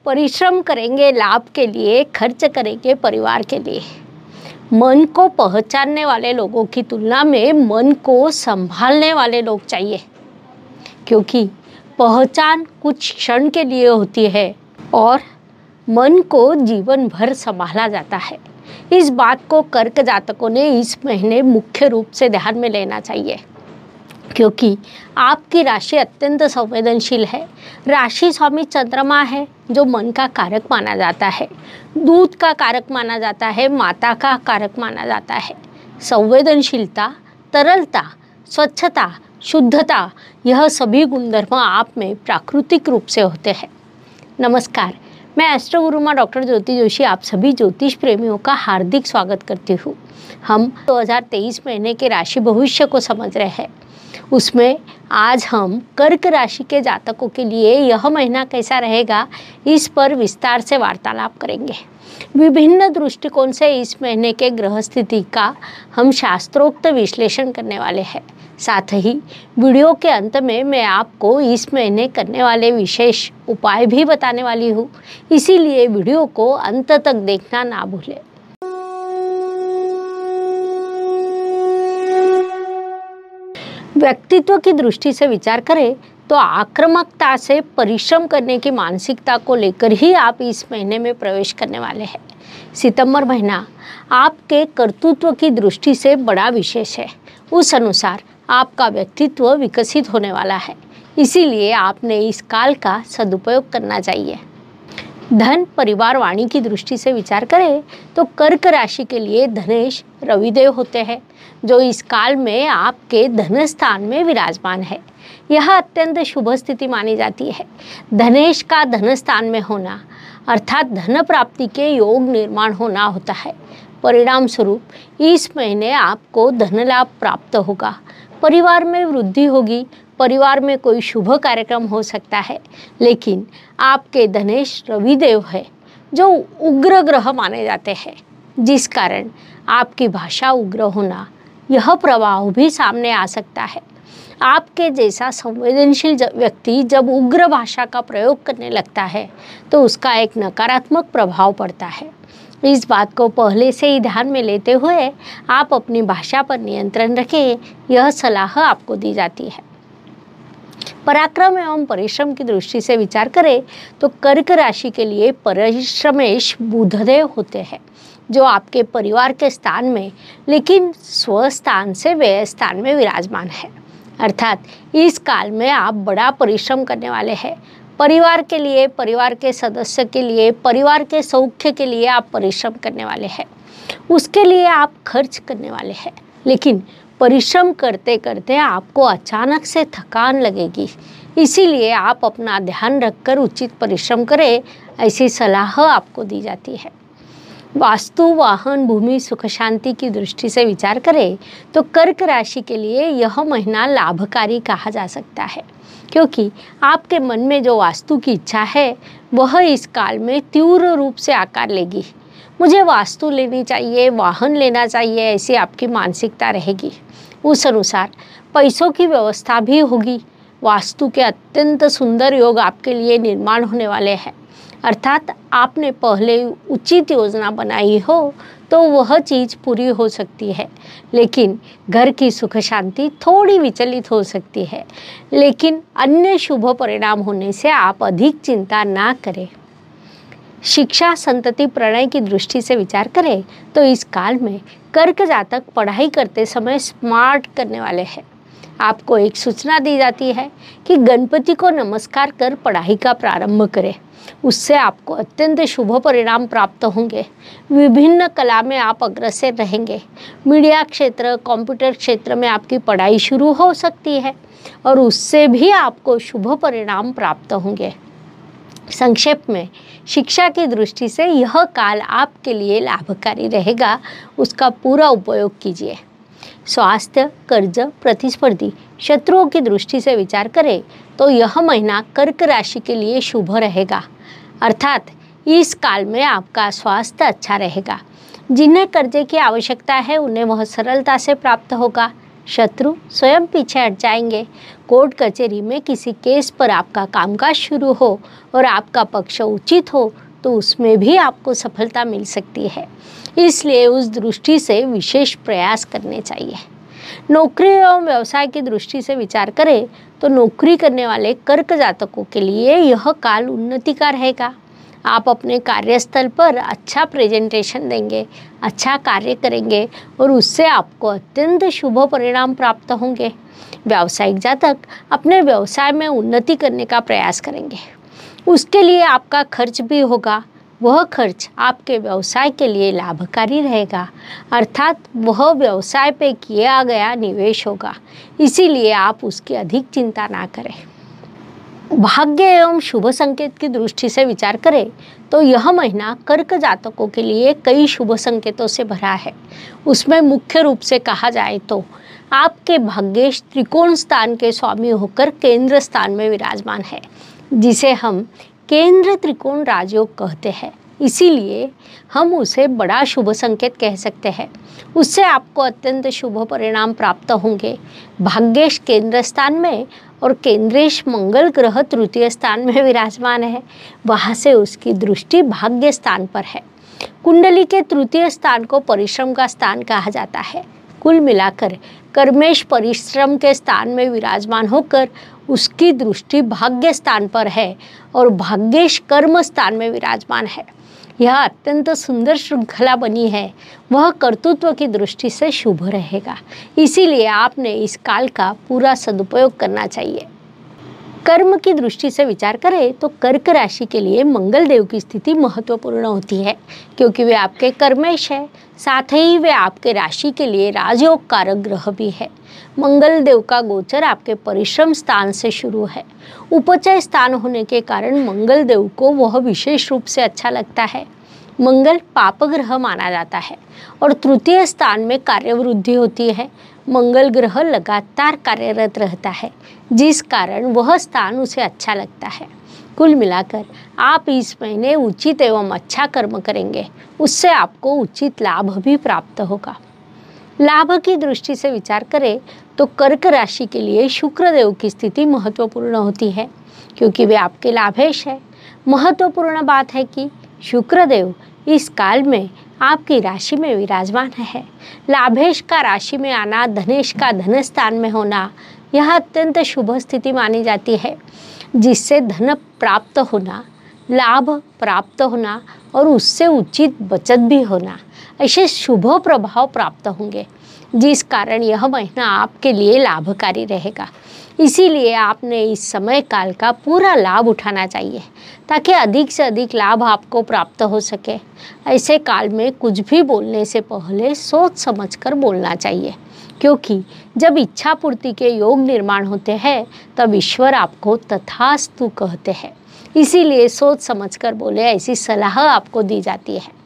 परिश्रम करेंगे लाभ के लिए, खर्च करेंगे परिवार के लिए। मन को पहचानने वाले लोगों की तुलना में मन को संभालने वाले लोग चाहिए, क्योंकि पहचान कुछ क्षण के लिए होती है और मन को जीवन भर संभाला जाता है। इस बात को कर्क जातकों ने इस महीने मुख्य रूप से ध्यान में लेना चाहिए, क्योंकि आपकी राशि अत्यंत संवेदनशील है। राशि स्वामी चंद्रमा है, जो मन का कारक माना जाता है, दूध का कारक माना जाता है, माता का कारक माना जाता है। संवेदनशीलता, तरलता, स्वच्छता, शुद्धता, यह सभी गुणधर्म आप में प्राकृतिक रूप से होते हैं। नमस्कार, मैं एस्ट्रो गुरु माँ डॉक्टर ज्योति जोशी आप सभी ज्योतिष प्रेमियों का हार्दिक स्वागत करती हूँ। हम 2023 महीने के राशि भविष्य को समझ रहे हैं। उसमें आज हम कर्क राशि के जातकों के लिए यह महीना कैसा रहेगा, इस पर विस्तार से वार्तालाप करेंगे। विभिन्न दृष्टिकोण से इस महीने के ग्रह स्थिति का हम शास्त्रोक्त विश्लेषण करने वाले हैं। साथ ही वीडियो के अंत में मैं आपको इस महीने करने वाले विशेष उपाय भी बताने वाली हूँ, इसीलिए वीडियो को अंत तक देखना ना भूलें। व्यक्तित्व की दृष्टि से विचार करें तो आक्रामकता से परिश्रम करने की मानसिकता को लेकर ही आप इस महीने में प्रवेश करने वाले हैं। सितंबर महीना आपके कर्तृत्व की दृष्टि से बड़ा विशेष है। उस अनुसार आपका व्यक्तित्व विकसित होने वाला है, इसीलिए आपने इस काल का सदुपयोग करना चाहिए। धन, परिवार, वाणी की दृष्टि से विचार करें तो कर्क राशि के लिए धनेश रविदेव होते हैं, जो इस काल में आपके धन स्थान में विराजमान है। यह अत्यंत शुभ स्थिति मानी जाती है। धनेश का धन स्थान में होना अर्थात धन प्राप्ति के योग निर्माण होना होता है। परिणाम स्वरूप इस महीने आपको धन लाभ प्राप्त होगा, परिवार में वृद्धि होगी, परिवार में कोई शुभ कार्यक्रम हो सकता है। लेकिन आपके धनेश रविदेव है, जो उग्र ग्रह माने जाते हैं, जिस कारण आपकी भाषा उग्र होना, यह प्रभाव भी सामने आ सकता है। आपके जैसा संवेदनशील व्यक्ति जब उग्र भाषा का प्रयोग करने लगता है तो उसका एक नकारात्मक प्रभाव पड़ता है। इस बात को पहले से ही ध्यान में लेते हुए आप अपनी भाषा पर नियंत्रण रखें, यह सलाह आपको दी जाती है। पराक्रम एवं परिश्रम की दृष्टि से विचार करें तो कर्क राशि के लिए परिश्रमेश बुधदेव होते हैं, जो आपके परिवार के स्थान में लेकिन स्वस्थान से व्यय स्थान में विराजमान है। अर्थात इस काल में आप बड़ा परिश्रम करने वाले हैं। परिवार के लिए, परिवार के सदस्य के लिए, परिवार के सौख्य के लिए आप परिश्रम करने वाले हैं। उसके लिए आप खर्च करने वाले हैं। लेकिन परिश्रम करते करते आपको अचानक से थकान लगेगी, इसीलिए आप अपना ध्यान रखकर उचित परिश्रम करें, ऐसी सलाह आपको दी जाती है। वास्तु, वाहन, भूमि, सुख शांति की दृष्टि से विचार करें तो कर्क राशि के लिए यह महीना लाभकारी कहा जा सकता है, क्योंकि आपके मन में जो वास्तु की इच्छा है वह इस काल में तीव्र रूप से आकार लेगी। मुझे वास्तु लेनी चाहिए, वाहन लेना चाहिए, ऐसी आपकी मानसिकता रहेगी। उस अनुसार पैसों की व्यवस्था भी होगी। वास्तु के अत्यंत सुंदर योग आपके लिए निर्माण होने वाले हैं। अर्थात आपने पहले उचित योजना बनाई हो तो वह चीज़ पूरी हो सकती है, लेकिन घर की सुख शांति थोड़ी विचलित हो सकती है। लेकिन अन्य शुभ परिणाम होने से आप अधिक चिंता ना करें। शिक्षा, संतति, प्रणय की दृष्टि से विचार करें तो इस काल में कर्क जातक पढ़ाई करते समय स्मार्ट करने वाले हैं। आपको एक सूचना दी जाती है कि गणपति को नमस्कार कर पढ़ाई का प्रारंभ करें, उससे आपको अत्यंत शुभ परिणाम प्राप्त होंगे। विभिन्न कला में आप अग्रसर रहेंगे। मीडिया क्षेत्र, कंप्यूटर क्षेत्र में आपकी पढ़ाई शुरू हो सकती है और उससे भी आपको शुभ परिणाम प्राप्त होंगे। संक्षेप में शिक्षा की दृष्टि से यह काल आपके लिए लाभकारी रहेगा, उसका पूरा उपयोग कीजिए। स्वास्थ्य, कर्ज, प्रतिस्पर्धी, शत्रुओं की दृष्टि से विचार करें तो यह महीना कर्क राशि के लिए शुभ रहेगा। अर्थात इस काल में आपका स्वास्थ्य अच्छा रहेगा। जिन्हें कर्जे की आवश्यकता है उन्हें वह सरलता से प्राप्त होगा। शत्रु स्वयं पीछे हट जाएंगे। कोर्ट कचहरी में किसी केस पर आपका कामकाज शुरू हो और आपका पक्ष उचित हो तो उसमें भी आपको सफलता मिल सकती है। इसलिए उस दृष्टि से विशेष प्रयास करने चाहिए। नौकरी एवं व्यवसाय की दृष्टि से विचार करें तो नौकरी करने वाले कर्क जातकों के लिए यह काल उन्नति का रहेगा। आप अपने कार्यस्थल पर अच्छा प्रेजेंटेशन देंगे, अच्छा कार्य करेंगे और उससे आपको अत्यंत शुभ परिणाम प्राप्त होंगे। व्यावसायिक जातक अपने व्यवसाय में उन्नति करने का प्रयास करेंगे। उसके लिए आपका खर्च भी होगा। वह खर्च आपके व्यवसाय के लिए लाभकारी रहेगा, अर्थात वह व्यवसाय पे किया गया निवेश होगा। इसीलिए आप उसकी अधिक चिंता ना करें। भाग्य एवं शुभ संकेत की दृष्टि से विचार करें तो यह महीना कर्क जातकों के लिए कई शुभ संकेतों से भरा है। उसमें मुख्य रूप से कहा जाए तो आपके भाग्येश त्रिकोण स्थान के स्वामी होकर केंद्र स्थान में विराजमान है, जिसे हम केंद्र त्रिकोण राजयोग कहते हैं। इसीलिए हम उसे बड़ा शुभ संकेत कह सकते हैं। उससे आपको अत्यंत शुभ परिणाम प्राप्त होंगे। भाग्येश केंद्र स्थान में और केंद्रेश मंगल ग्रह तृतीय स्थान में विराजमान है। वहाँ से उसकी दृष्टि भाग्य स्थान पर है। कुंडली के तृतीय स्थान को परिश्रम का स्थान कहा जाता है। कुल मिलाकर कर्मेश परिश्रम के स्थान में विराजमान होकर उसकी दृष्टि भाग्य स्थान पर है और भाग्येश कर्म स्थान में विराजमान है। यह अत्यंत सुंदर श्रृंखला बनी है। वह कर्तृत्व की दृष्टि से शुभ रहेगा। इसीलिए आपने इस काल का पूरा सदुपयोग करना चाहिए। कर्म की दृष्टि से विचार करें तो कर्क राशि के लिए मंगल देव की स्थिति महत्वपूर्ण होती है, क्योंकि वे आपके कर्मेश है। साथ ही वे आपके राशि के लिए राजयोग कारक ग्रह भी है। मंगल देव का गोचर आपके परिश्रम स्थान से शुरू है। उपचय स्थान होने के कारण मंगल देव को वह विशेष रूप से अच्छा लगता है। मंगल पाप ग्रह माना जाता है और तृतीय स्थान में कार्यवृद्धि होती है। मंगल ग्रह लगातार कार्यरत रहता है, जिस कारण वह स्थान उसे अच्छा लगता है। कुल मिलाकर आप इस महीने उचित एवं अच्छा कर्म करेंगे, उससे आपको उचित लाभ भी प्राप्त होगा। लाभ की दृष्टि से विचार करें तो कर्क राशि के लिए शुक्र देव की स्थिति महत्वपूर्ण होती है, क्योंकि वे आपके लाभेश है। महत्वपूर्ण बात है कि शुक्र देव इस काल में आपकी राशि में विराजमान है। लाभेश का राशि में आना, धनेश का धन स्थान में होना, यह अत्यंत शुभ स्थिति मानी जाती है, जिससे धन प्राप्त होना, लाभ प्राप्त होना और उससे उचित बचत भी होना, ऐसे शुभ प्रभाव प्राप्त होंगे, जिस कारण यह महीना आपके लिए लाभकारी रहेगा। इसीलिए आपने इस समय काल का पूरा लाभ उठाना चाहिए, ताकि अधिक से अधिक लाभ आपको प्राप्त हो सके। ऐसे काल में कुछ भी बोलने से पहले सोच समझकर बोलना चाहिए, क्योंकि जब इच्छा पूर्ति के योग निर्माण होते हैं तब ईश्वर आपको तथास्तु कहते हैं। इसीलिए सोच समझकर बोले, ऐसी सलाह आपको दी जाती है।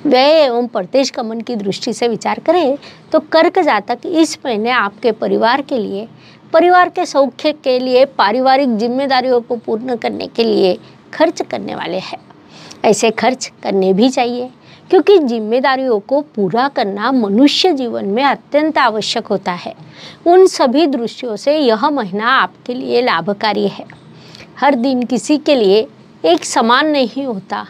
व्यय एवं प्रत्यक्ष गमन की दृष्टि से विचार करें तो कर्क जातक इस महीने आपके परिवार के लिए, परिवार के सौख्य के लिए, पारिवारिक जिम्मेदारियों को पूर्ण करने के लिए खर्च करने वाले हैं। ऐसे खर्च करने भी चाहिए, क्योंकि जिम्मेदारियों को पूरा करना मनुष्य जीवन में अत्यंत आवश्यक होता है। उन सभी दृष्टियों से यह महीना आपके लिए लाभकारी है। हर दिन किसी के लिए एक समान नहीं होता।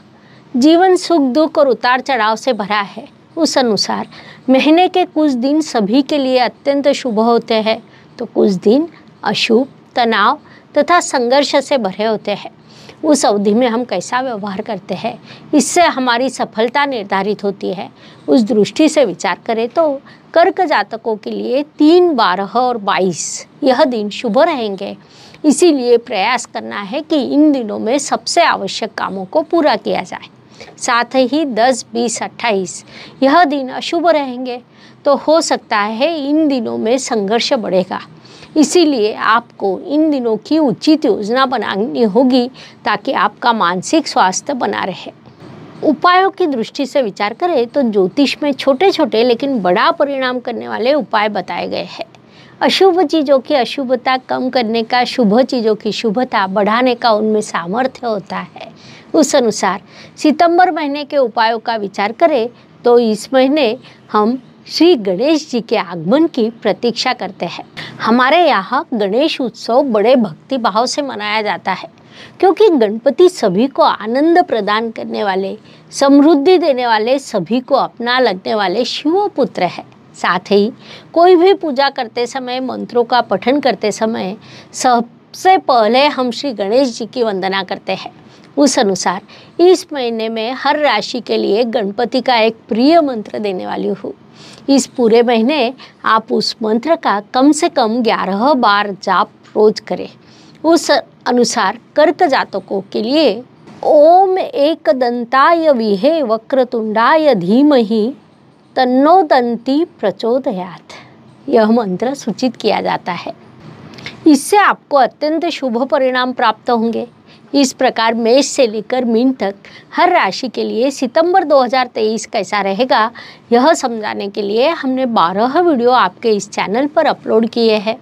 जीवन सुख दुख और उतार चढ़ाव से भरा है। उस अनुसार महीने के कुछ दिन सभी के लिए अत्यंत शुभ होते हैं, तो कुछ दिन अशुभ, तनाव तथा संघर्ष से भरे होते हैं। उस अवधि में हम कैसा व्यवहार करते हैं, इससे हमारी सफलता निर्धारित होती है। उस दृष्टि से विचार करें तो कर्क जातकों के लिए 3, 12 और 22 यह दिन शुभ रहेंगे। इसीलिए प्रयास करना है कि इन दिनों में सबसे आवश्यक कामों को पूरा किया जाए। साथ ही 10, 20, 28 यह दिन अशुभ रहेंगे, तो हो सकता है इन दिनों में संघर्ष बढ़ेगा। इसीलिए आपको इन दिनों की उचित योजना बनानी होगी, ताकि आपका मानसिक स्वास्थ्य बना रहे। उपायों की दृष्टि से विचार करें तो ज्योतिष में छोटे छोटे लेकिन बड़ा परिणाम करने वाले उपाय बताए गए हैं। अशुभ चीज़ों की अशुभता कम करने का, शुभ चीज़ों की शुभता बढ़ाने का उनमें सामर्थ्य होता है। उस अनुसार सितंबर महीने के उपायों का विचार करें तो इस महीने हम श्री गणेश जी के आगमन की प्रतीक्षा करते हैं। हमारे यहाँ गणेश उत्सव बड़े भक्ति भाव से मनाया जाता है, क्योंकि गणपति सभी को आनंद प्रदान करने वाले, समृद्धि देने वाले, सभी को अपना लगने वाले शिव पुत्र है। साथ ही कोई भी पूजा करते समय, मंत्रों का पठन करते समय सबसे पहले हम श्री गणेश जी की वंदना करते हैं। उस अनुसार इस महीने में हर राशि के लिए गणपति का एक प्रिय मंत्र देने वाली हूँ। इस पूरे महीने आप उस मंत्र का कम से कम 11 बार जाप रोज करें। उस अनुसार कर्क जातकों के लिए ओम एकदंताय विहे वक्रतुंडाय धीमहि तन्नो दंती प्रचोदयात्, यह मंत्र सूचित किया जाता है। इससे आपको अत्यंत शुभ परिणाम प्राप्त होंगे। इस प्रकार मेष से लेकर मीन तक हर राशि के लिए सितंबर 2023 कैसा रहेगा, यह समझाने के लिए हमने 12 वीडियो आपके इस चैनल पर अपलोड किए हैं।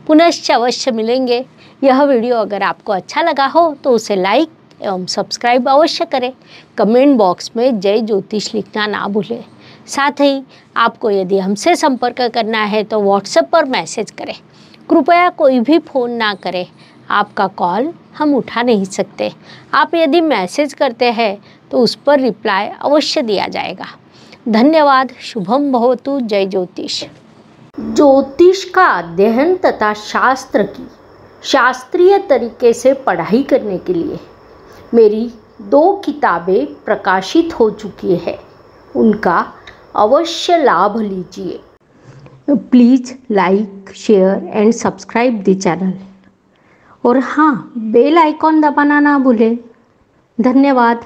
पुनश्च अवश्य मिलेंगे। यह वीडियो अगर आपको अच्छा लगा हो तो उसे लाइक एवं सब्सक्राइब अवश्य करें। कमेंट बॉक्स में जय ज्योतिष लिखना ना भूलें। साथ ही आपको यदि हमसे संपर्क करना है तो व्हाट्सएप पर मैसेज करें। कृपया कोई भी फ़ोन ना करें, आपका कॉल हम उठा नहीं सकते। आप यदि मैसेज करते हैं तो उस पर रिप्लाई अवश्य दिया जाएगा। धन्यवाद। शुभम भवतु। जय ज्योतिष। ज्योतिष का अध्ययन तथा शास्त्र की शास्त्रीय तरीके से पढ़ाई करने के लिए मेरी 2 किताबें प्रकाशित हो चुकी है, उनका अवश्य लाभ लीजिए। Please like, share and subscribe the channel. और हाँ, बेल आइकॉन दबाना ना भूलें। धन्यवाद।